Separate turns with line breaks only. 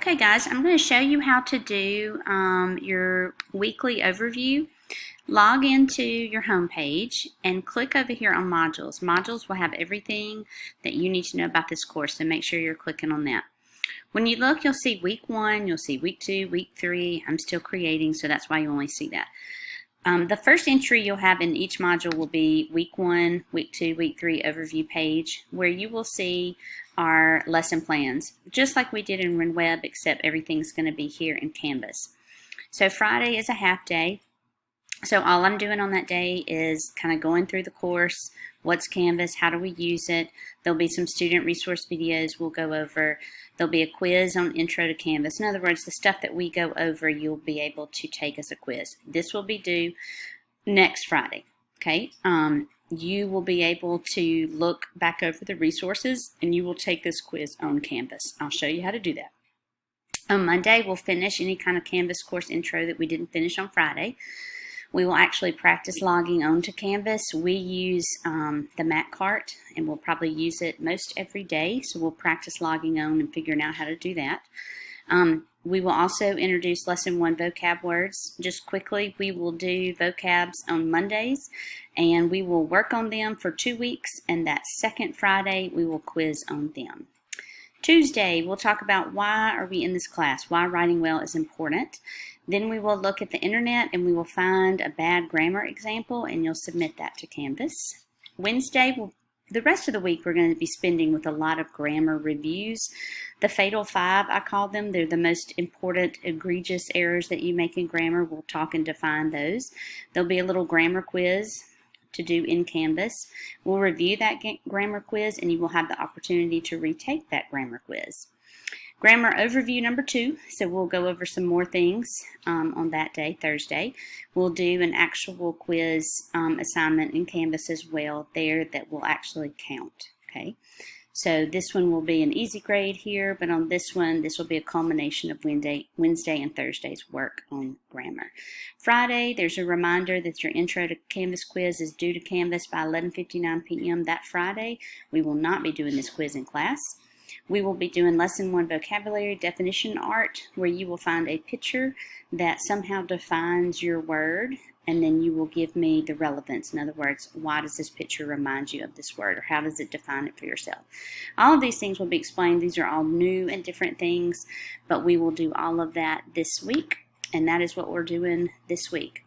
Okay guys, I'm going to show you how to do your weekly overview. Log into your home page and click over here on modules. Modules will have everything that you need to know about this course, so make sure you're clicking on that. When you look, you'll see week 1, you'll see week 2, week 3. I'm still creating, so that's why you only see that. The first entry you'll have in each module will be week 1, week 2, week 3 overview page, where you will see our lesson plans, just like we did in RenWeb, except everything's going to be here in Canvas. So Friday is a half day. So all I'm doing on that day is kind of going through the course, what's Canvas, how do we use it. There'll be some student resource videos we'll go over. There'll be a quiz on Intro to Canvas. In other words, the stuff that we go over, you'll be able to take as a quiz. This will be due next Friday, okay? You will be able to look back over the resources and you will take this quiz on Canvas. I'll show you how to do that. On Monday, we'll finish any kind of Canvas course intro that we didn't finish on Friday. We will actually practice logging onto Canvas. We use the MacCart, and we'll probably use it most every day, so we'll practice logging on and figuring out how to do that. We will also introduce Lesson 1 vocab words. Just quickly, we will do vocabs on Mondays, and we will work on them for 2 weeks, and that second Friday, we will quiz on them. Tuesday, we'll talk about why are we in this class, why writing well is important. Then we will look at the internet and we will find a bad grammar example and you'll submit that to Canvas. Wednesday, the rest of the week we're going to be spending with a lot of grammar reviews. The Fatal 5, I call them. They're the most important, egregious errors that you make in grammar. We'll talk and define those. There'll be a little grammar quiz to do in Canvas. We'll review that grammar quiz and you will have the opportunity to retake that grammar quiz. Grammar overview number 2, so we'll go over some more things on that day, Thursday. We'll do an actual quiz assignment in Canvas as well there that will actually count, okay? So this one will be an easy grade here, but on this one, this will be a culmination of Wednesday and Thursday's work on grammar. Friday, there's a reminder that your Intro to Canvas quiz is due to Canvas by 11:59 p.m. that Friday. We will not be doing this quiz in class. We will be doing Lesson 1 Vocabulary Definition Art, where you will find a picture that somehow defines your word, and then you will give me the relevance. In other words, why does this picture remind you of this word, or how does it define it for yourself? All of these things will be explained. These are all new and different things, but we will do all of that this week, and that is what we're doing this week.